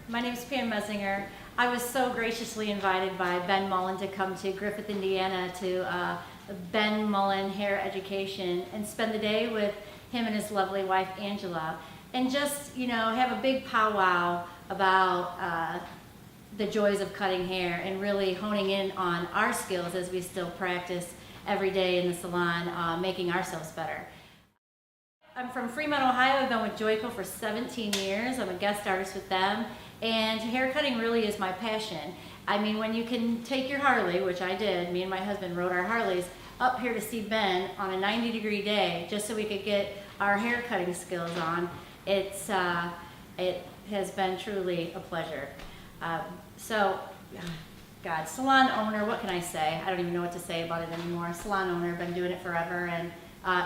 My name is Pam Mezinger. I was so graciously invited by Ben Mollin to come to Griffith, Indiana to Ben Mollin Hair Education and spend the day with him and his lovely wife Angela and just, have a big powwow about the joys of cutting hair and really honing in on our skills as we still practice every day in the salon, making ourselves better. I'm from Fremont, Ohio. I've been with Joico for 17 years. I'm a guest artist with them, and hair cutting really is my passion. I mean, when you can take your Harley, which I did, me and my husband rode our Harleys up here to see Ben on a 90-degree day just so we could get our hair cutting skills on, it has been truly a pleasure. God, salon owner, what can I say? I don't even know what to say about it anymore. Salon owner, been doing it forever and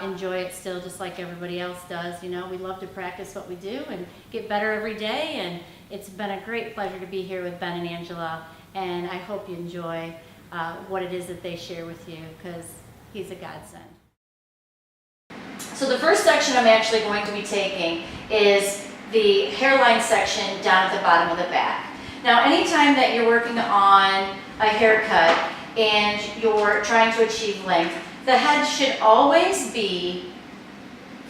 enjoy it still just like everybody else does. We love to practice what we do and get better every day, and it's been a great pleasure to be here with Ben and Angela, and I hope you enjoy what it is that they share with you, because he's a godsend. So the first section I'm actually going to be taking is the hairline section down at the bottom of the back. Now, anytime that you're working on a haircut and you're trying to achieve length, the head should always be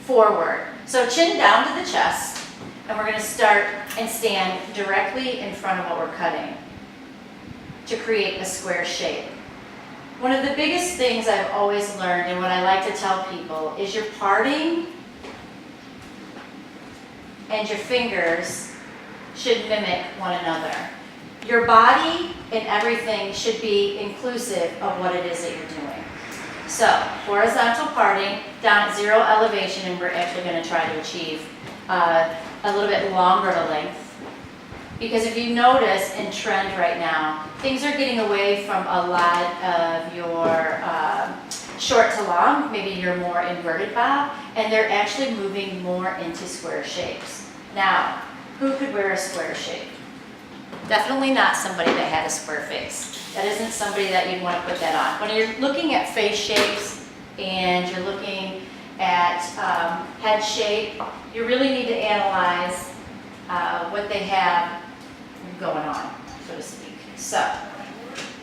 forward. So chin down to the chest, and we're going to start and stand directly in front of what we're cutting to create a square shape. One of the biggest things I've always learned, and what I like to tell people, is your parting and your fingers should mimic one another. Your body and everything should be inclusive of what it is that you're doing. So, horizontal parting down at 0 elevation, and we're actually going to try to achieve a little bit longer length. Because if you notice in trend right now, things are getting away from a lot of your short to long, maybe your more inverted bob, and they're actually moving more into square shapes. Now, who could wear a square shape? Definitely not somebody that had a square face. That isn't somebody that you'd want to put that on. When you're looking at face shapes and you're looking at head shape, you really need to analyze what they have going on, so to speak. So,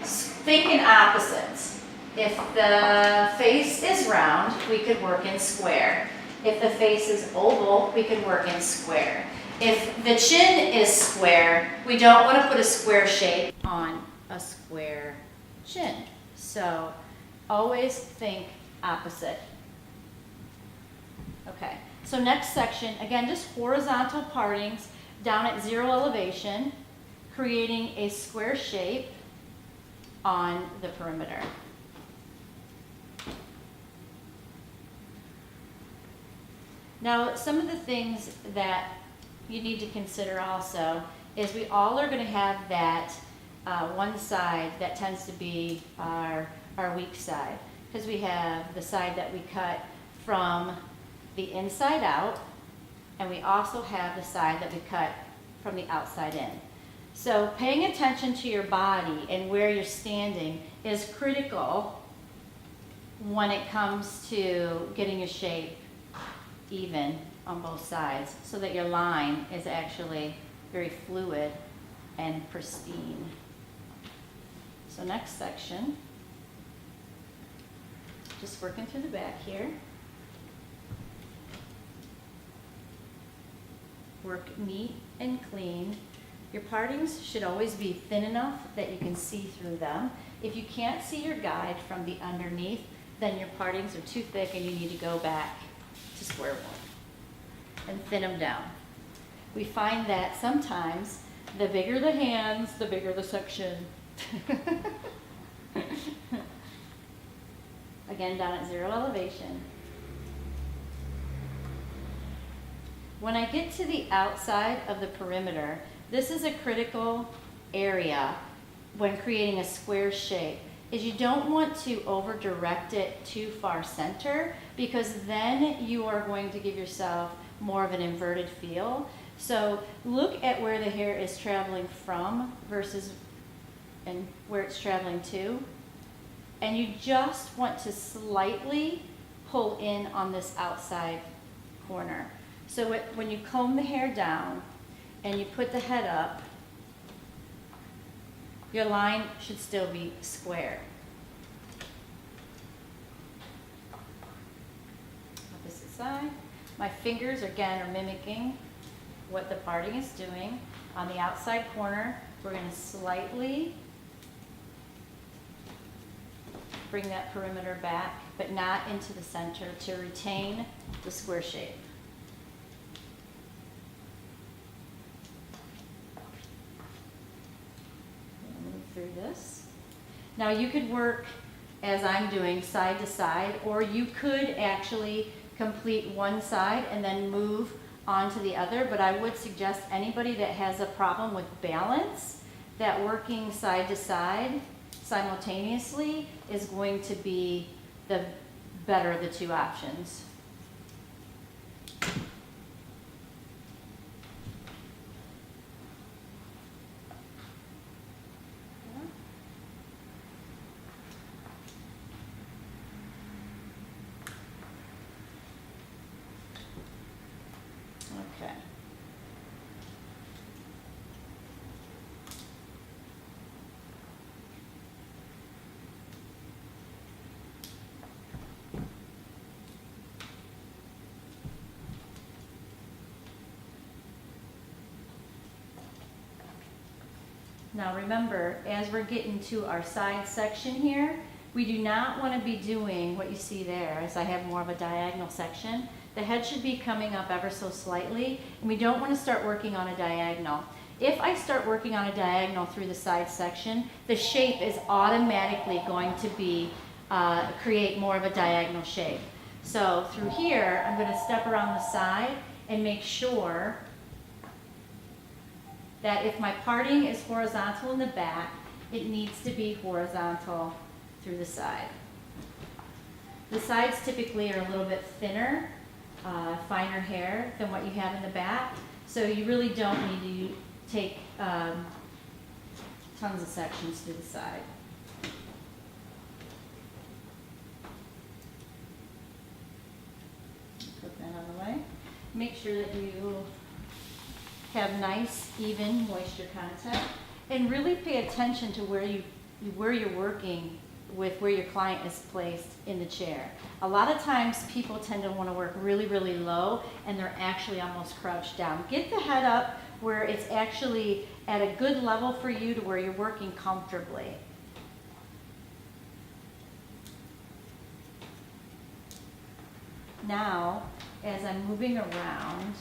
think in opposites. If the face is round, we could work in square. If the face is oval, we could work in square. If the chin is square, we don't want to put a square shape on a square chin. So always think opposite. Okay, so next section, again, just horizontal partings down at 0 elevation, creating a square shape on the perimeter. Now, some of the things that you need to consider also is we all are going to have that one side that tends to be our weak side, because we have the side that we cut from the inside out, and we also have the side that we cut from the outside in. So paying attention to your body and where you're standing is critical when it comes to getting a shape even on both sides, so that your line is actually very fluid and pristine. So next section, just working through the back here. Work neat and clean. Your partings should always be thin enough that you can see through them. If you can't see your guide from the underneath, then your partings are too thick and you need to go back to square one and thin them down. We find that sometimes the bigger the hands, the bigger the section. Again, down at 0 elevation. When I get to the outside of the perimeter, this is a critical area when creating a square shape, is you don't want to over direct it too far center, because then you are going to give yourself more of an inverted feel. So look at where the hair is traveling from versus and where it's traveling to. And you just want to slightly pull in on this outside corner. So when you comb the hair down and you put the head up, Your line should still be square. Opposite side. My fingers, again, are mimicking what the parting is doing. On the outside corner, we're going to slightly bring that perimeter back, but not into the center to retain the square shape. Move through this. Now you could work, as I'm doing, side to side, or you could actually complete one side and then move onto the other, but I would suggest anybody that has a problem with balance, that working side to side simultaneously is going to be the better of the two options. Okay. Now remember, as we're getting to our side section here, we do not want to be doing what you see there, as I have more of a diagonal section. The head should be coming up ever so slightly, and we don't want to start working on a diagonal. If I start working on a diagonal through the side section, the shape is automatically going to be, create more of a diagonal shape. So through here, I'm going to step around the side and make sure that if my parting is horizontal in the back, it needs to be horizontal through the side. The sides typically are a little bit thinner, finer hair than what you have in the back, so you really don't need to take tons of sections to the side. Put that out of the way. Make sure that you have nice, even moisture contact, and really pay attention to where you're working with where your client is placed in the chair. A lot of times people tend to want to work really, really low, and they're actually almost crouched down. Get the head up where it's actually at a good level for you to where you're working comfortably. Now, as I'm moving around,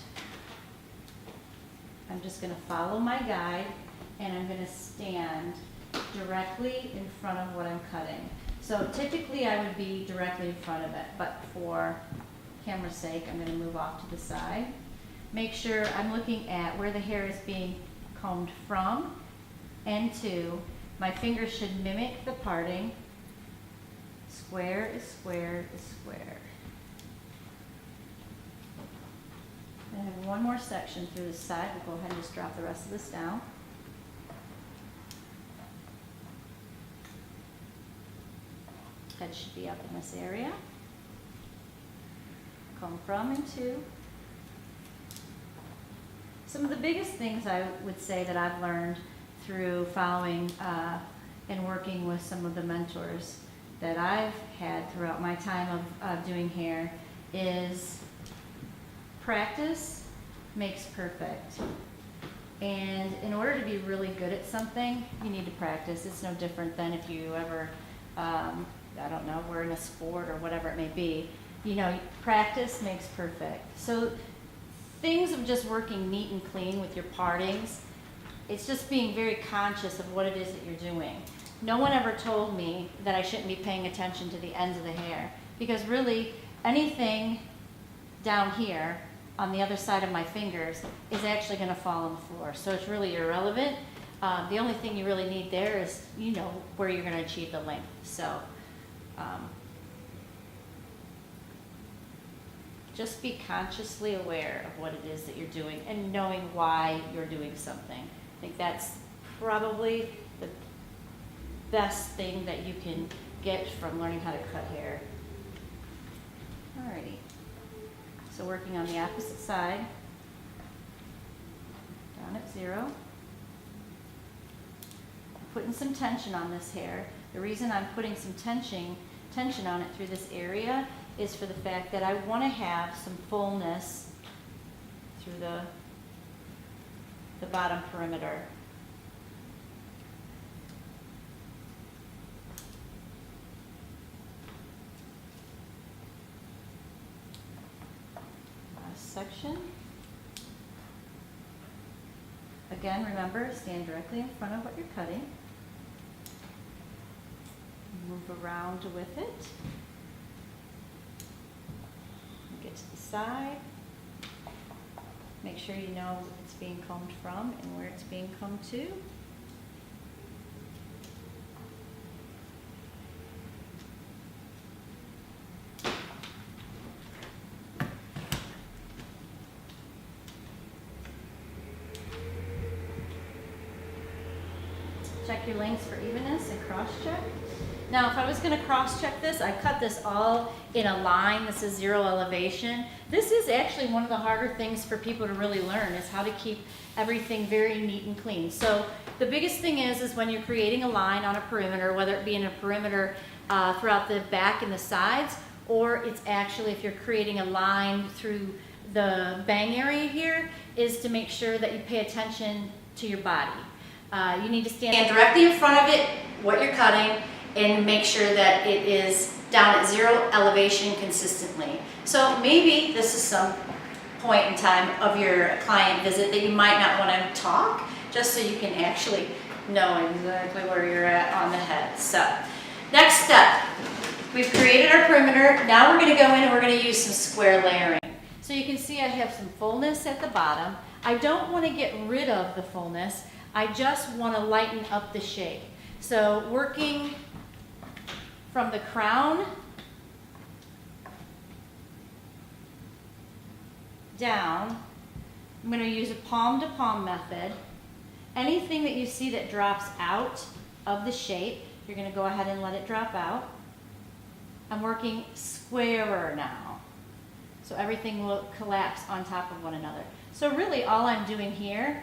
I'm just going to follow my guide, and I'm going to stand directly in front of what I'm cutting. So typically I would be directly in front of it, but for camera's sake, I'm going to move off to the side. Make sure I'm looking at where the hair is being combed from and to. My fingers should mimic the parting. Square is square is square. I have one more section through the side. We'll go ahead and just drop the rest of this down. Head should be up in this area. Comb from and to. Some of the biggest things I would say that I've learned through following and working with some of the mentors that I've had throughout my time of doing hair is practice makes perfect. And in order to be really good at something, you need to practice. It's no different than if you ever, I don't know, we're in a sport or whatever it may be. You know, practice makes perfect. So things of just working neat and clean with your partings, it's just being very conscious of what it is that you're doing. No one ever told me that I shouldn't be paying attention to the ends of the hair, because really anything down here on the other side of my fingers is actually going to fall on the floor. So it's really irrelevant. The only thing you really need there is, you know, where you're going to achieve the length. So just be consciously aware of what it is that you're doing and knowing why you're doing something. I think that's probably the best thing that you can get from learning how to cut hair. Alrighty. So working on the opposite side, down at 0. putting some tension on this hair. The reason I'm putting some tension on it through this area is for the fact that I want to have some fullness through the bottom perimeter. Last section. Again, remember, stand directly in front of what you're cutting. Move around with it. Get to the side. Make sure you know it's being combed from and where it's being combed to. Check your lengths for evenness and cross-check. Now, if I was going to cross-check this, I cut this all in a line. This is 0 elevation. This is actually one of the harder things for people to really learn, is how to keep everything very neat and clean. So the biggest thing is when you're creating a line on a perimeter, whether it be in a perimeter throughout the back and the sides, or it's actually if you're creating a line through the bang area here, is to make sure that you pay attention to your body. You need to stand directly in front of it, what you're cutting, and make sure that it is down at 0 elevation consistently. So maybe this is some point in time of your client visit that you might not want to talk, just so you can actually know exactly where you're at on the head. So, next step, we've created our perimeter. Now we're going to go in and we're going to use some square layering. So you can see I have some fullness at the bottom. I don't want to get rid of the fullness. I just want to lighten up the shape. So working from the crown down, I'm going to use a palm-to-palm method. Anything that you see that drops out of the shape, you're going to go ahead and let it drop out. I'm working squarer now, so everything will collapse on top of one another. So really all I'm doing here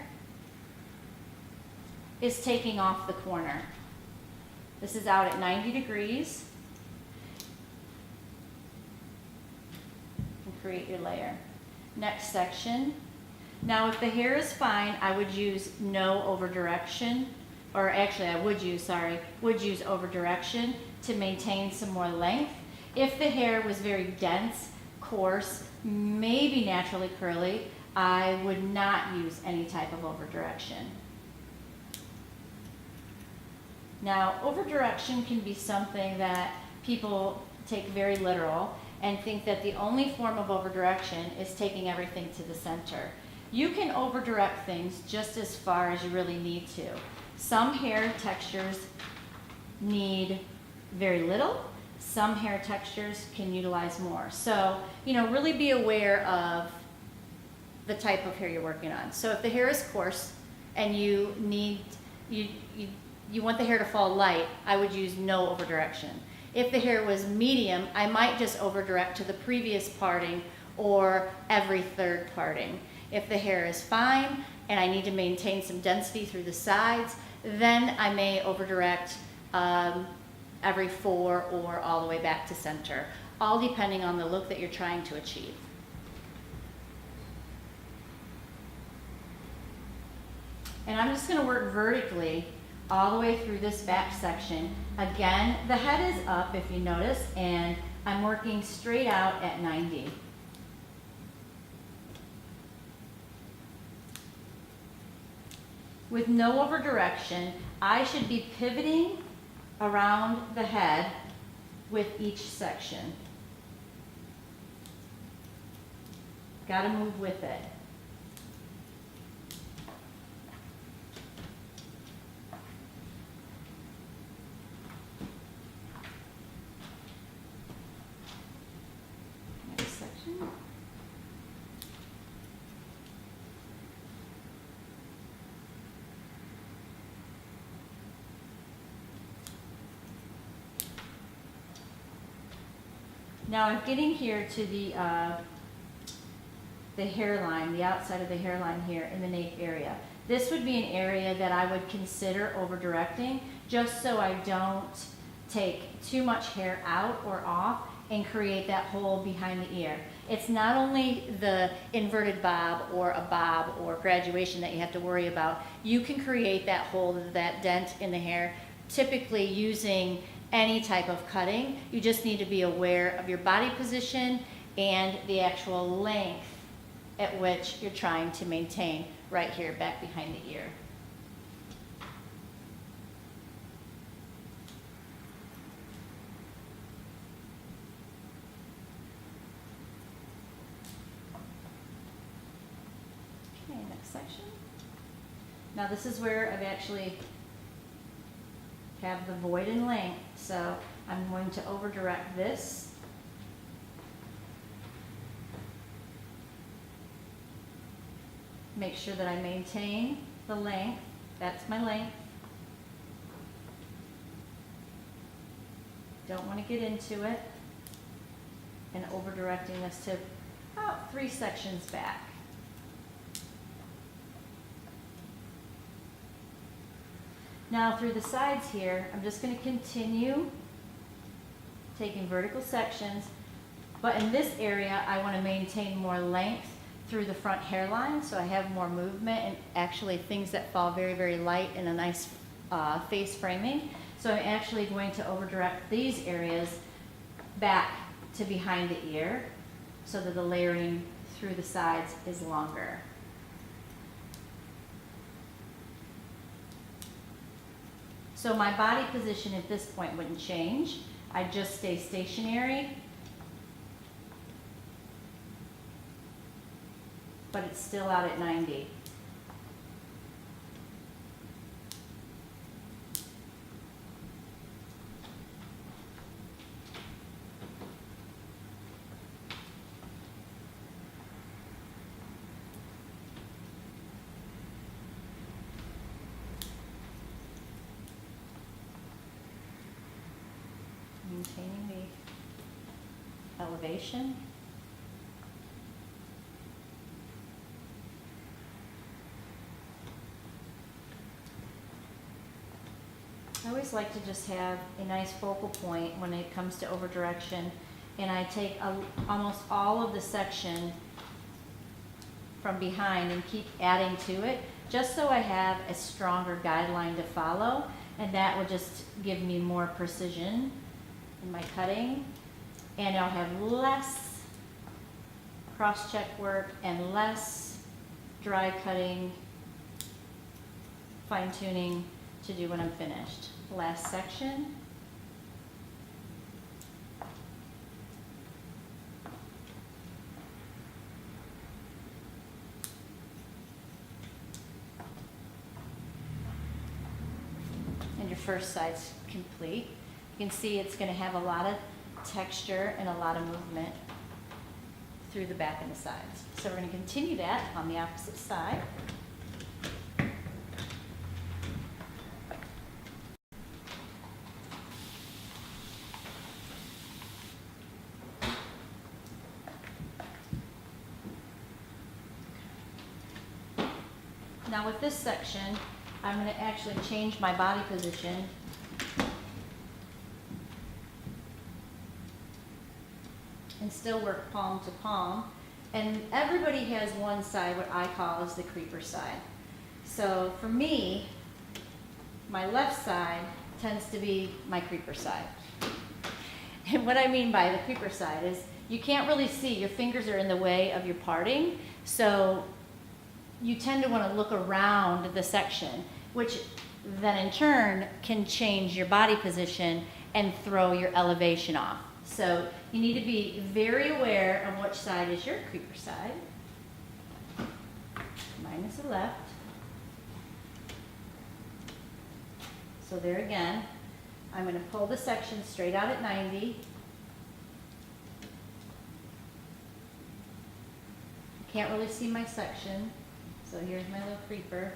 is taking off the corner. This is out at 90 degrees. And create your layer. Next section. Now if the hair is fine, I would use no over direction, or actually I would use over direction to maintain some more length. If the hair was very dense, coarse, maybe naturally curly, I would not use any type of over direction. Now, over-direction can be something that people take very literal and think that the only form of over-direction is taking everything to the center. You can over-direct things just as far as you really need to. Some hair textures need very little. Some hair textures can utilize more. So, really be aware of the type of hair you're working on. So if the hair is coarse and you want the hair to fall light, I would use no over direction. If the hair was medium, I might just over direct to the previous parting or every third parting. If the hair is fine and I need to maintain some density through the sides, then I may over direct every 4 or all the way back to center, all depending on the look that you're trying to achieve. And I'm just going to work vertically all the way through this back section. Again, the head is up, if you notice, and I'm working straight out at 90. With no over direction, I should be pivoting around the head with each section. Got to move with it. Now I'm getting here to the hairline, the outside of the hairline here in the nape area. This would be an area that I would consider over directing, just so I don't take too much hair out or off and create that hole behind the ear. It's not only the inverted bob or a bob or graduation that you have to worry about. You can create that hole, that dent in the hair, typically using any type of cutting. You just need to be aware of your body position and the actual length at which you're trying to maintain right here back behind the ear. Okay, next section. Now this is where I've actually have the void in length, so I'm going to over direct this. Make sure that I maintain the length. That's my length. Don't want to get into it. And over directing this to about 3 sections back. Now through the sides here, I'm just going to continue taking vertical sections, but in this area I want to maintain more length through the front hairline, so I have more movement and actually things that fall very, very light in a nice face framing. So I'm actually going to over direct these areas back to behind the ear so that the layering through the sides is longer. So my body position at this point wouldn't change. I'd just stay stationary, but it's still out at 90. Maintaining the elevation. I always like to just have a nice focal point when it comes to over direction, and I take almost all of the section from behind and keep adding to it, just so I have a stronger guideline to follow, and that will just give me more precision in my cutting, and I'll have less cross-check work and less dry cutting, fine-tuning to do when I'm finished. Last section. And your first side's complete. You can see it's going to have a lot of texture and a lot of movement through the back and the sides. So we're going to continue that on the opposite side. Now with this section, I'm going to actually change my body position and still work palm to palm. And everybody has one side, what I call is the creeper side. So for me, my left side tends to be my creeper side. And what I mean by the creeper side is you can't really see, your fingers are in the way of your parting, so you tend to want to look around the section, which then in turn can change your body position and throw your elevation off. So you need to be very aware of which side is your creeper side. Mine is the left. So there again, I'm going to pull the section straight out at 90. Can't really see my section. So here's my little creeper.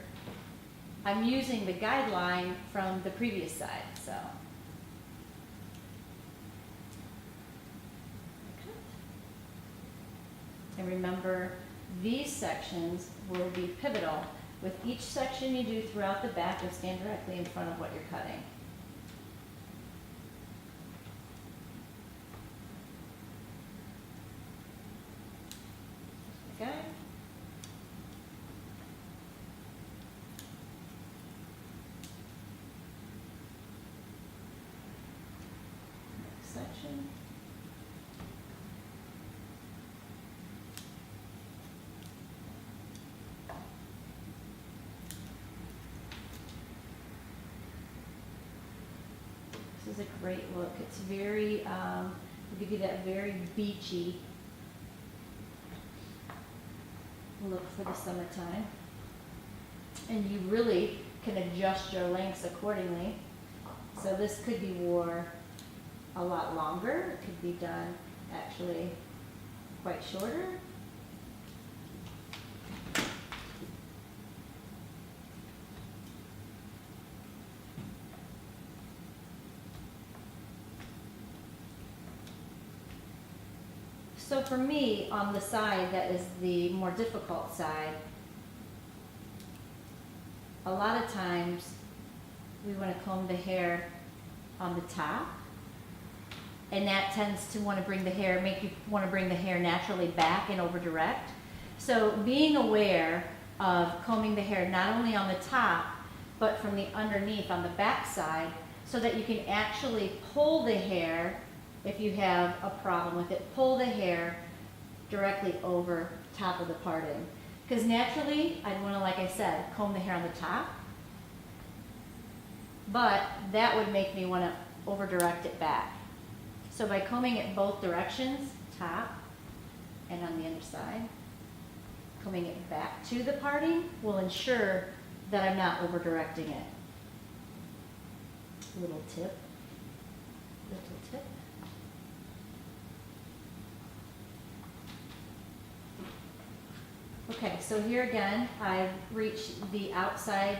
I'm using the guideline from the previous side, so. And remember, these sections will be pivotal With each section you do throughout the back, you'll stand directly in front of what you're cutting. Okay. Next section. This is a great look. It's very, will give you that very beachy look for the summertime. And you really can adjust your lengths accordingly. So this could be wore a lot longer. It could be done actually quite shorter. So for me, on the side that is the more difficult side, a lot of times we want to comb the hair on the top, and that tends to want to bring the hair, make you want to bring the hair naturally back and over direct. So being aware of combing the hair not only on the top, but from the underneath on the back side, so that you can actually pull the hair. If you have a problem with it, pull the hair directly over top of the parting. Because naturally, I'd want to, like I said, comb the hair on the top. But that would make me want to over direct it back. So by combing it both directions, top and on the underside, combing it back to the parting will ensure that I'm not over directing it. Little tip. Okay, so here again, I've reached the outside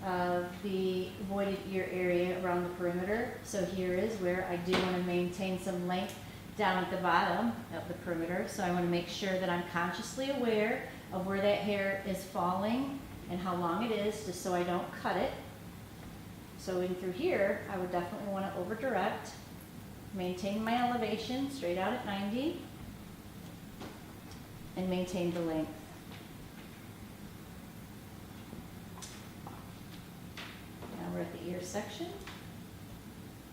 of the voided ear area around the perimeter. So here is where I do want to maintain some length down at the bottom of the perimeter. So I want to make sure that I'm consciously aware of where that hair is falling and how long it is, just so I don't cut it. So in through here, I would definitely want to over direct, maintain my elevation straight out at 90, and maintain the length. We're at the ear section.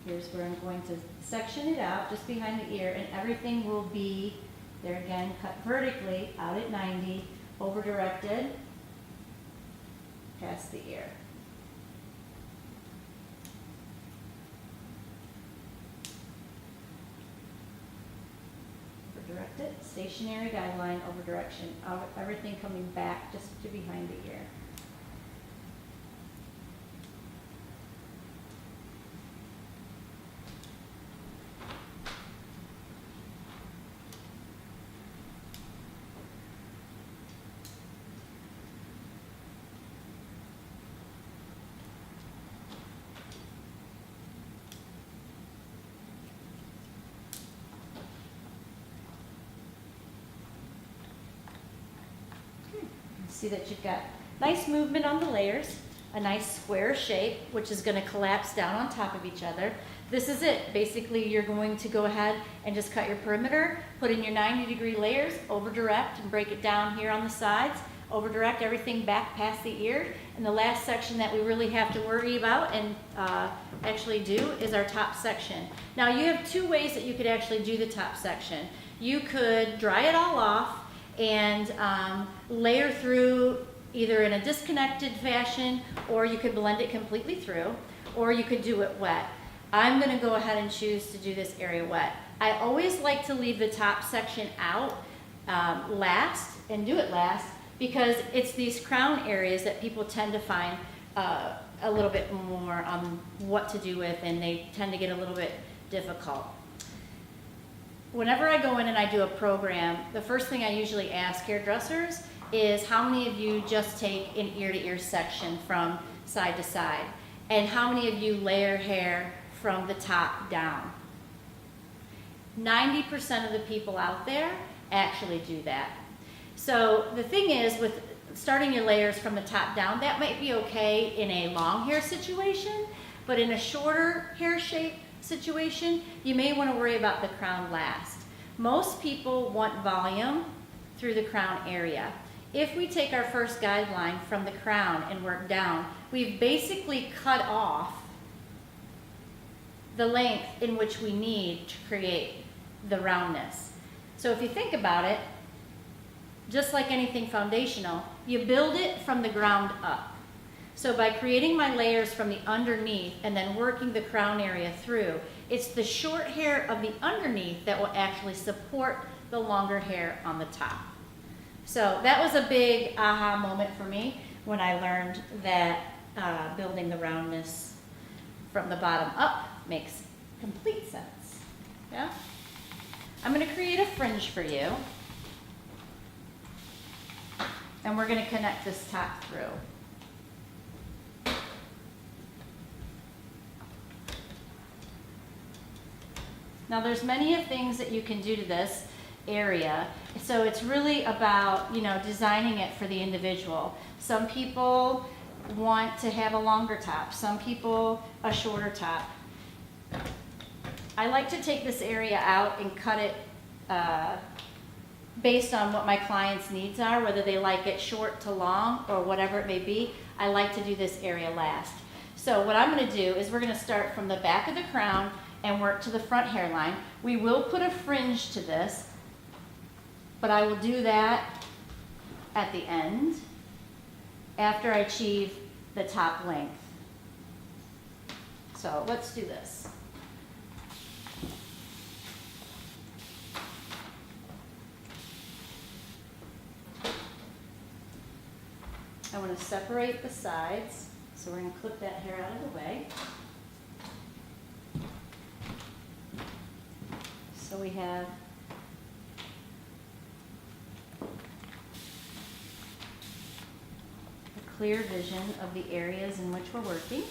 Here's where I'm going to section it out just behind the ear, and everything will be, there again, cut vertically out at 90, over directed past the ear. Over direct it, stationary guideline, over direction, everything coming back just to behind the ear. See that you've got nice movement on the layers, a nice square shape, which is going to collapse down on top of each other. This is it. Basically, you're going to go ahead and just cut your perimeter, put in your 90-degree layers, over direct, and break it down here on the sides, over direct everything back past the ear. And the last section that we really have to worry about and actually do is our top section. Now, you have two ways that you could actually do the top section. You could dry it all off and layer through either in a disconnected fashion, or you could blend it completely through, or you could do it wet. I'm going to go ahead and choose to do this area wet. I always like to leave the top section out last, and do it last, because it's these crown areas that people tend to find a little bit more on what to do with, and they tend to get a little bit difficult. Whenever I go in and I do a program, the first thing I usually ask hairdressers is how many of you just take an ear-to-ear section from side to side, and how many of you layer hair from the top down. 90% of the people out there actually do that. So the thing is, with starting your layers from the top down, that might be okay in a long hair situation, but in a shorter hair shape situation, you may want to worry about the crown last. Most people want volume through the crown area. If we take our first guideline from the crown and work down, we've basically cut off the length in which we need to create the roundness. So if you think about it, just like anything foundational, you build it from the ground up. So by creating my layers from the underneath and then working the crown area through, it's the short hair of the underneath that will actually support the longer hair on the top. So that was a big aha moment for me when I learned that building the roundness from the bottom up makes complete sense. Yeah? I'm going to create a fringe for you. And we're going to connect this top through. Now there's many of things that you can do to this area. So it's really about, designing it for the individual. Some people want to have a longer top. Some people a shorter top. I like to take this area out and cut it based on what my client's needs are, whether they like it short to long or whatever it may be. I like to do this area last. So what I'm going to do is we're going to start from the back of the crown and work to the front hairline. We will put a fringe to this, but I will do that at the end after I achieve the top length. So let's do this. I want to separate the sides, so we're going to clip that hair out of the way. So we have a clear vision of the areas in which we're working.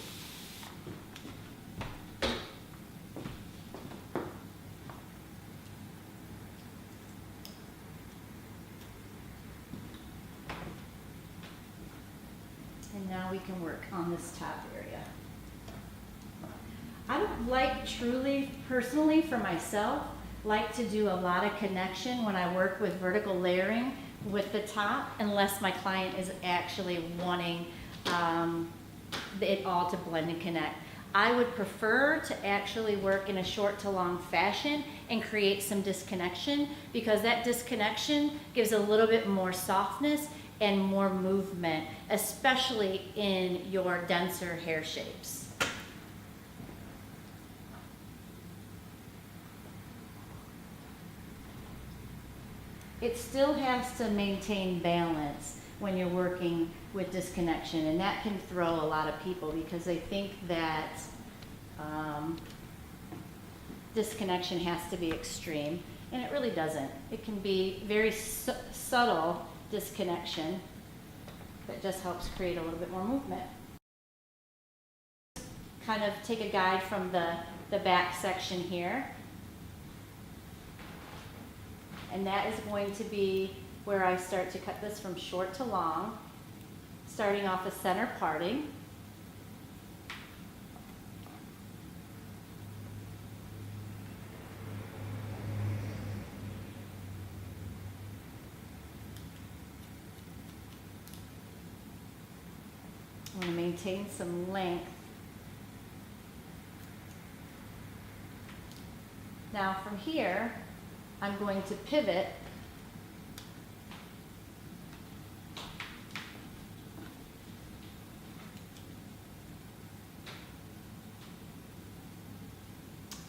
And now we can work on this top area. I don't like personally for myself, like to do a lot of connection when I work with vertical layering with the top, unless my client is actually wanting it all to blend and connect. I would prefer to actually work in a short to long fashion and create some disconnection, because that disconnection gives a little bit more softness and more movement, especially in your denser hair shapes. It still has to maintain balance when you're working with disconnection, and that can throw a lot of people because they think that disconnection has to be extreme, and it really doesn't. It can be very subtle disconnection that just helps create a little bit more movement. Kind of take a guide from the back section here. And that is going to be where I start to cut this from short to long, starting off a center parting. I want to maintain some length. Now from here, I'm going to pivot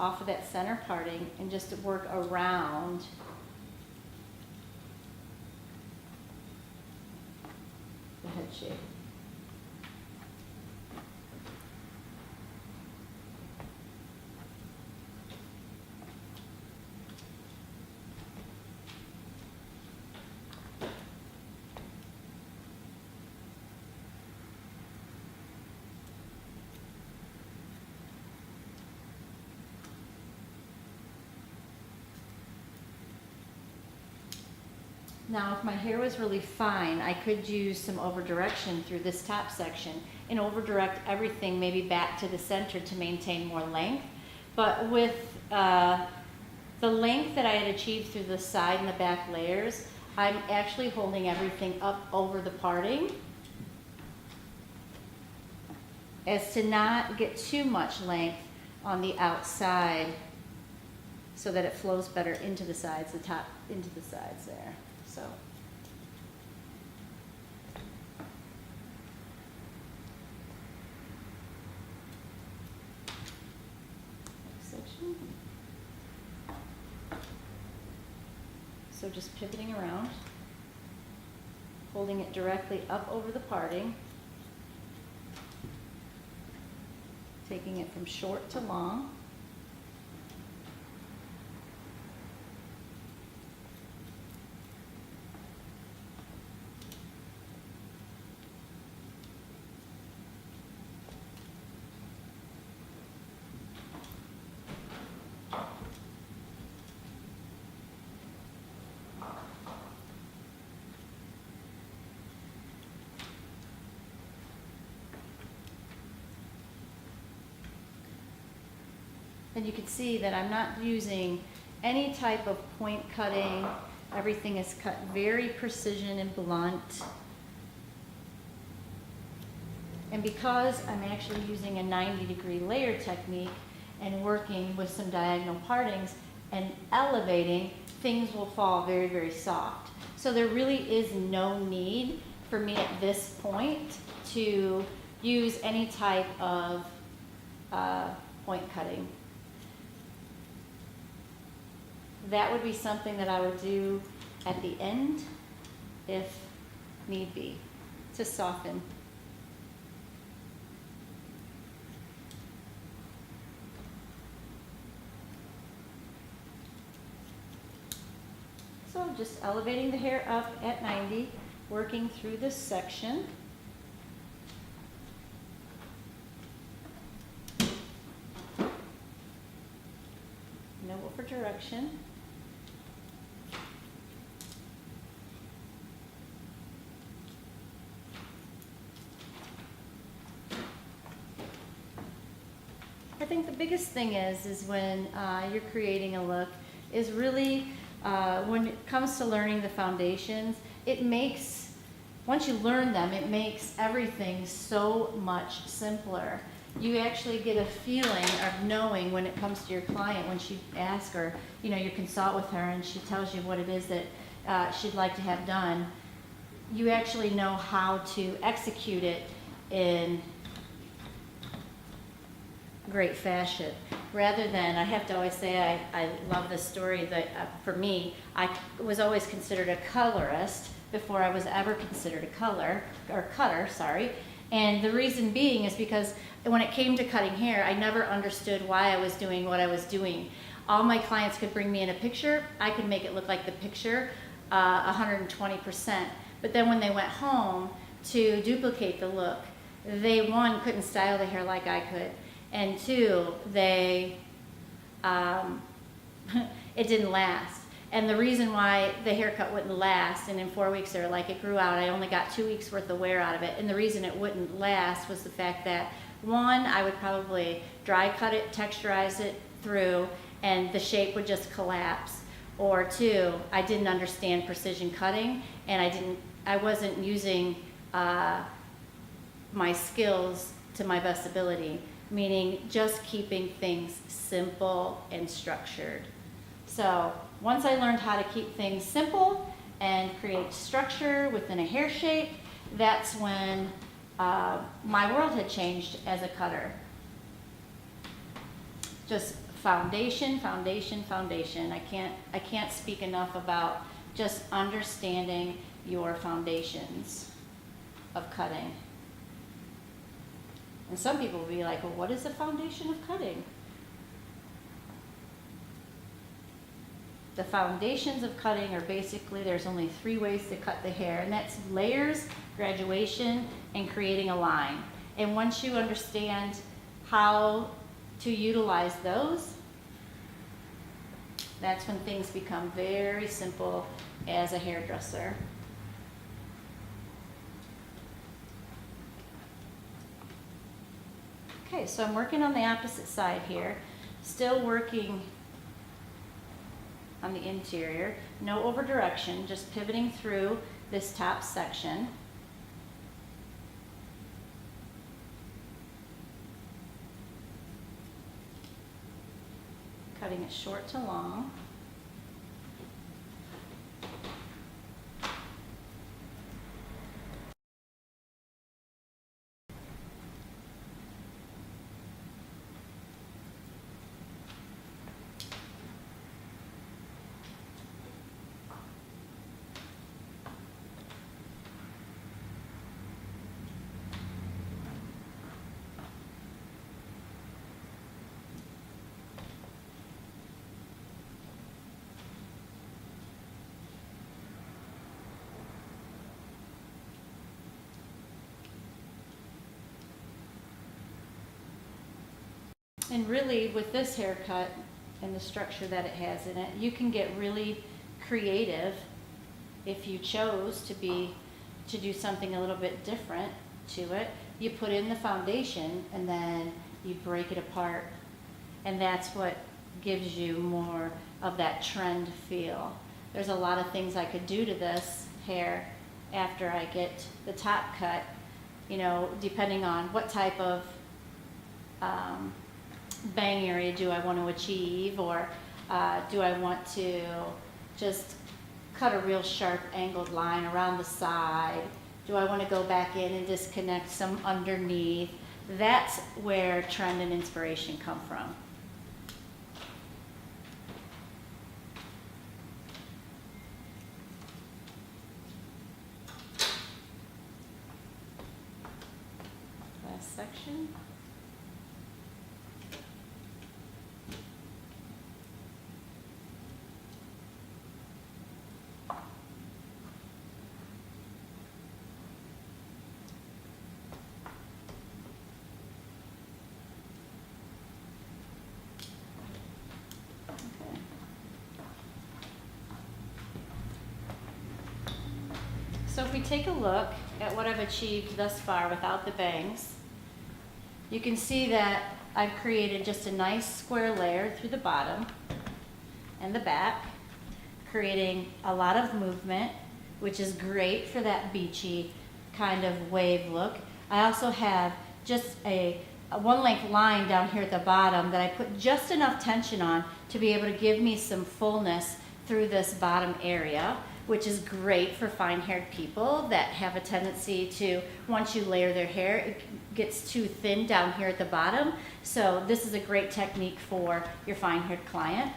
off of that center parting and just to work around the head shape. Now, if my hair was really fine, I could use some over direction through this top section and over direct everything maybe back to the center to maintain more length. But with the length that I had achieved through the side and the back layers, I'm actually holding everything up over the parting as to not get too much length on the outside so that it flows better into the sides, the top into the sides there. So. Next section. So just pivoting around, holding it directly up over the parting, taking it from short to long. And you can see that I'm not using any type of point cutting. Everything is cut very precision and blunt. And because I'm actually using a 90-degree layer technique and working with some diagonal partings and elevating, things will fall very, very soft. So there really is no need for me at this point to use any type of point cutting. That would be something that I would do at the end if need be, to soften. So just elevating the hair up at 90, working through this section. No over direction. I think the biggest thing is when you're creating a look is really when it comes to learning the foundations, it makes, once you learn them, it makes everything so much simpler. You actually get a feeling of knowing when it comes to your client, when she asks her, you know, you consult with her and she tells you what it is that she'd like to have done. You actually know how to execute it in great fashion, rather than, I have to always say, I love this story that for me, I was always considered a colorist before I was ever considered a cutter, sorry. And the reason being is because when it came to cutting hair, I never understood why I was doing what I was doing. All my clients could bring me in a picture, I could make it look like the picture 120%. But then when they went home to duplicate the look, they, one, couldn't style the hair like I could. And two, they, it didn't last. And the reason why the haircut wouldn't last, and in 4 weeks they were like, it grew out, I only got 2 weeks worth of wear out of it. And the reason it wouldn't last was the fact that, one, I would probably dry cut it, texturize it through, and the shape would just collapse. Or two, I didn't understand precision cutting, and I wasn't using my skills to my best ability. Meaning just keeping things simple and structured. So once I learned how to keep things simple and create structure within a hair shape, that's when my world had changed as a cutter. Just foundation, foundation, foundation. I can't speak enough about just understanding your foundations of cutting. And some people will be like, well, what is the foundation of cutting? The foundations of cutting are basically, there's only 3 ways to cut the hair, and that's layers, graduation, and creating a line. And once you understand how to utilize those, that's when things become very simple, as a hairdresser. Okay, so I'm working on the opposite side here, still working on the interior, no over direction, just pivoting through this top section. Cutting it short to long. And really, with this haircut and the structure that it has in it, you can get really creative if you chose to do something a little bit different to it. You put in the foundation and then you break it apart, and that's what gives you more of that trend feel. There's a lot of things I could do to this hair after I get the top cut, you know, depending on what type of bang area do I want to achieve, or do I want to just cut a real sharp angled line around the side? Do I want to go back in and disconnect some underneath? That's where trend and inspiration come from. Last section. So if we take a look at what I've achieved thus far without the bangs, you can see that I've created just a nice square layer through the bottom and the back, creating a lot of movement, which is great for that beachy kind of wave look. I also have just a one length line down here at the bottom that I put just enough tension on to be able to give me some fullness through this bottom area, which is great for fine-haired people that have a tendency to, once you layer their hair, it gets too thin down here at the bottom. So this is a great technique for your fine-haired client.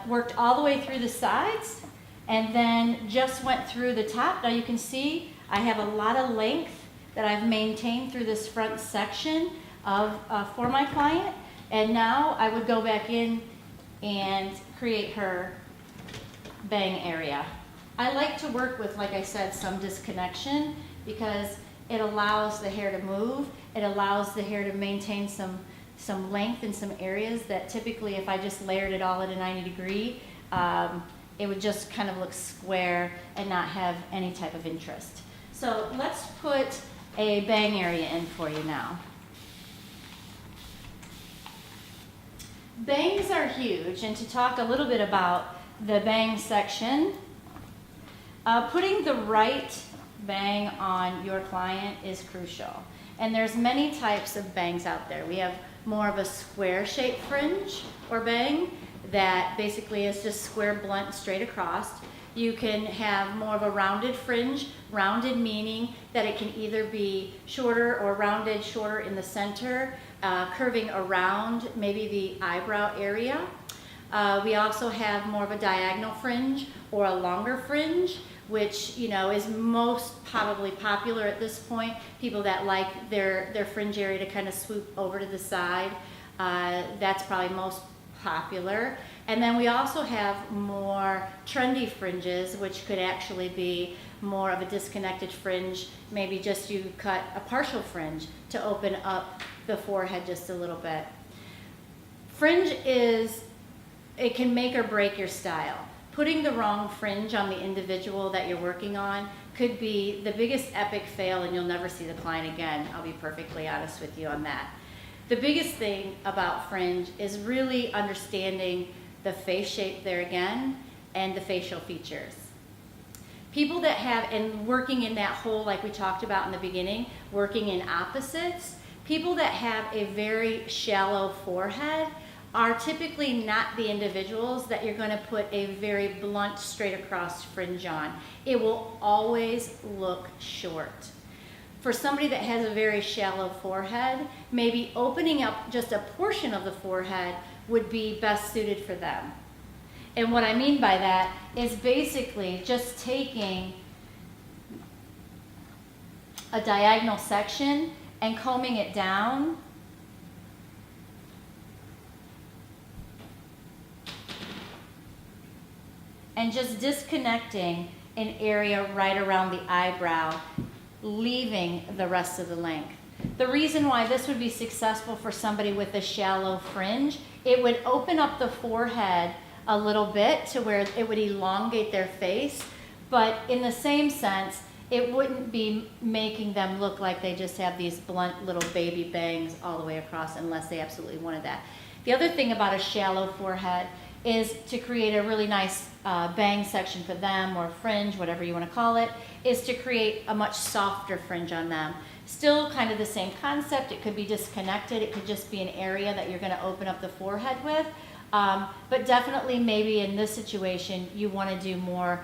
Worked all the way through the sides and then just went through the top. Now you can see I have a lot of length that I've maintained through this front section for my client. And now I would go back in and create her bang area. I like to work with, like I said, some disconnection because it allows the hair to move. It allows the hair to maintain some length in some areas that typically if I just layered it all at a 90-degree, it would just kind of look square and not have any type of interest. So let's put a bang area in for you now. Bangs are huge, and to talk a little bit about the bang section, putting the right bang on your client is crucial. And there's many types of bangs out there. We have more of a square shaped fringe or bang that basically is just square, blunt, straight across. You can have more of a rounded fringe, rounded meaning that it can either be shorter or rounded, shorter in the center, curving around maybe the eyebrow area. We also have more of a diagonal fringe or a longer fringe, which, you know, is most probably popular at this point. People that like their fringe area to kind of swoop over to the side, that's probably most popular. And then we also have more trendy fringes, which could actually be more of a disconnected fringe. Maybe just you cut a partial fringe to open up the forehead just a little bit. Fringe it can make or break your style. putting the wrong fringe on the individual that you're working on could be the biggest epic fail, and you'll never see the client again. I'll be perfectly honest with you on that. The biggest thing about fringe is really understanding the face shape there again and the facial features. People that have, and working in that whole, like we talked about in the beginning, working in opposites, people that have a very shallow forehead are typically not the individuals that you're going to put a very blunt, straight across fringe on. It will always look short. For somebody that has a very shallow forehead, maybe opening up just a portion of the forehead would be best suited for them. And what I mean by that is basically just taking a diagonal section and combing it down and just disconnecting an area right around the eyebrow, leaving the rest of the length. The reason why this would be successful for somebody with a shallow fringe, it would open up the forehead a little bit to where it would elongate their face, but in the same sense, it wouldn't be making them look like they just have these blunt little baby bangs all the way across unless they absolutely wanted that. The other thing about a shallow forehead is to create a really nice bang section for them, or fringe, whatever you want to call it, is to create a much softer fringe on them. Still kind of the same concept. It could be disconnected. It could just be an area that you're going to open up the forehead with. But definitely maybe in this situation, you want to do more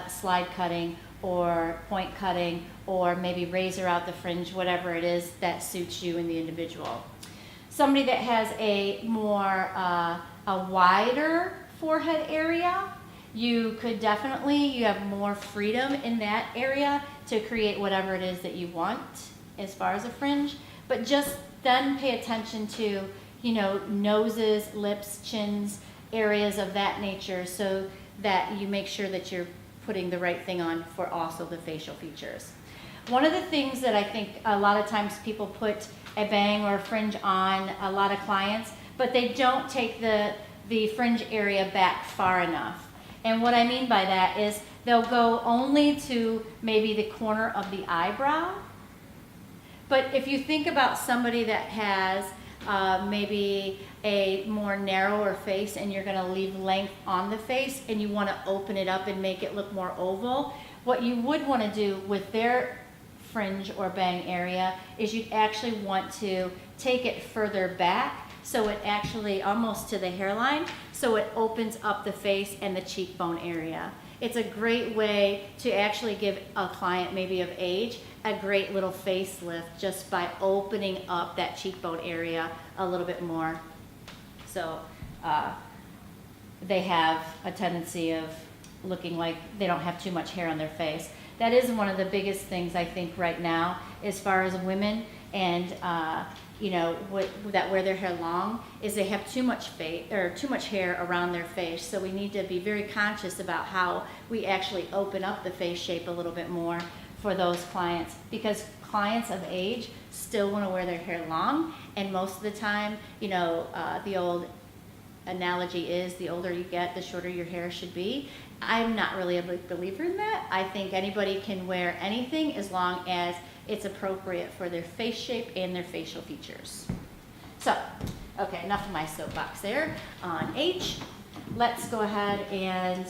slide cutting or point cutting, or maybe razor out the fringe, whatever it is that suits you and the individual. Somebody that has a more a wider forehead area, you could definitely, you have more freedom in that area to create whatever it is that you want as far as a fringe, but just then pay attention to, you know, noses, lips, chins, areas of that nature, so that you make sure that you're putting the right thing on for also the facial features. One of the things that I think a lot of times people put a bang or a fringe on, a lot of clients, but they don't take the fringe area back far enough. And what I mean by that is they'll go only to maybe the corner of the eyebrow. But if you think about somebody that has maybe a more narrower face and you're going to leave length on the face and you want to open it up and make it look more oval, what you would want to do with their fringe or bang area is you'd actually want to take it further back, so it actually almost to the hairline, so it opens up the face and the cheekbone area. It's a great way to actually give a client maybe of age a great little facelift just by opening up that cheekbone area a little bit more. So they have a tendency of looking like they don't have too much hair on their face. That is one of the biggest things I think right now as far as women and you know, that wear their hair long, is they have too much hair around their face. So we need to be very conscious about how we actually open up the face shape a little bit more for those clients, because clients of age still want to wear their hair long, and most of the time, you know, the old analogy is the older you get, the shorter your hair should be. I'm not really a big believer in that. I think anybody can wear anything as long as it's appropriate for their face shape and their facial features. So, okay, enough of my soapbox there on H. Let's go ahead and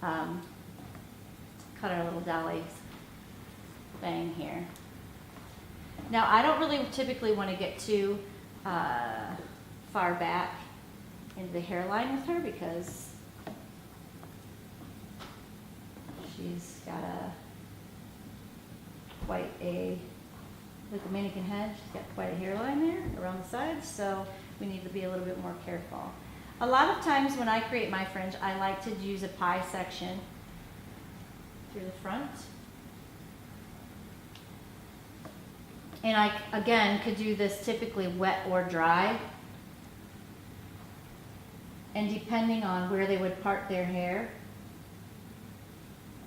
cut our little dolly's bang here. Now, I don't really typically want to get too far back into the hairline with her because she's got quite a, like a mannequin head, she's got quite a hairline there around the sides, so we need to be a little bit more careful. A lot of times when I create my fringe, I like to use a pie section through the front. And I, again, could do this typically wet or dry. And depending on where they would part their hair,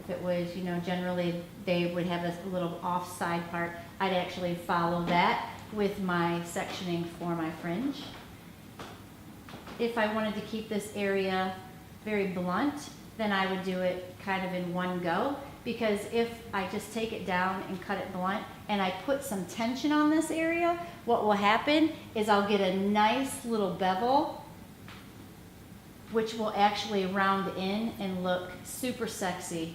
if it was, you know, generally they would have a little off-side part, I'd actually follow that with my sectioning for my fringe. If I wanted to keep this area very blunt, then I would do it kind of in one go, because if I just take it down and cut it blunt and I put some tension on this area, what will happen is I'll get a nice little bevel, which will actually round in and look super sexy.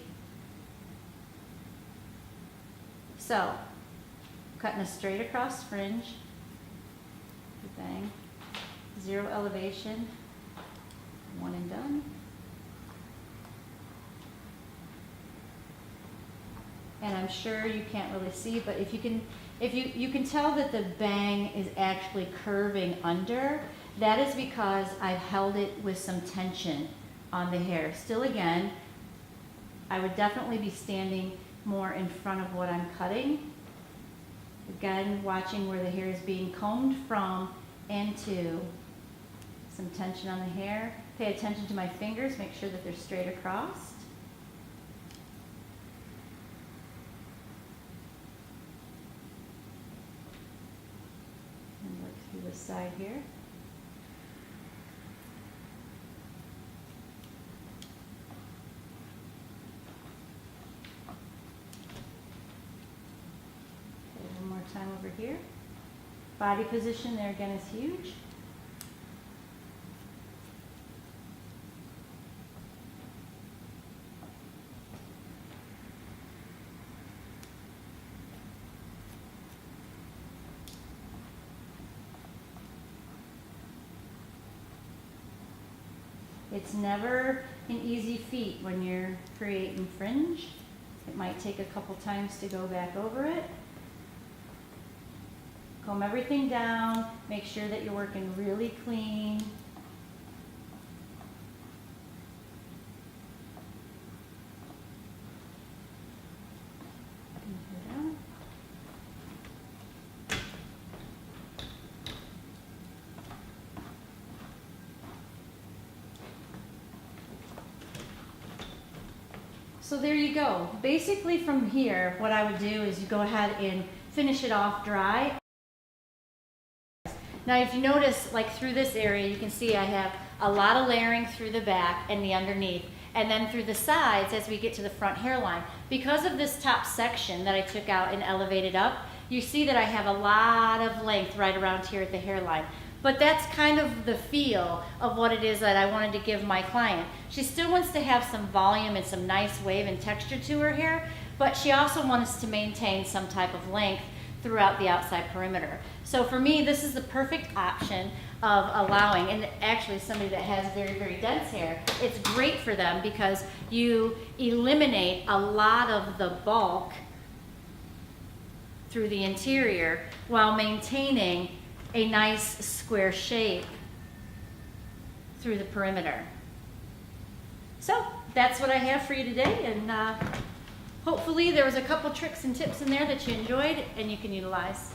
So, cutting a straight across fringe, bang, zero elevation, one and done. And I'm sure you can't really see, but if you can tell that the bang is actually curving under. That is because I've held it with some tension on the hair. Still, again, I would definitely be standing more in front of what I'm cutting. Again, watching where the hair is being combed from and to. Some tension on the hair. Pay attention to my fingers, make sure that they're straight across. And work through this side here. Time over here. Body position there again is huge. It's never an easy feat when you're creating fringe. It might take a couple times to go back over it. Comb everything down, make sure that you're working really clean. So there you go. Basically from here, what I would do is you go ahead and finish it off dry. Now if you notice, like through this area, you can see I have a lot of layering through the back and the underneath, and then through the sides as we get to the front hairline. Because of this top section that I took out and elevated up, you see that I have a lot of length right around here at the hairline. But that's kind of the feel of what it is that I wanted to give my client. She still wants to have some volume and some nice wave and texture to her hair, but she also wants to maintain some type of length throughout the outside perimeter. So for me, this is the perfect option of allowing, and actually somebody that has very, very dense hair, it's great for them because you eliminate a lot of the bulk through the interior while maintaining a nice square shape through the perimeter. So that's what I have for you today, and hopefully there was a couple tricks and tips in there that you enjoyed and you can utilize.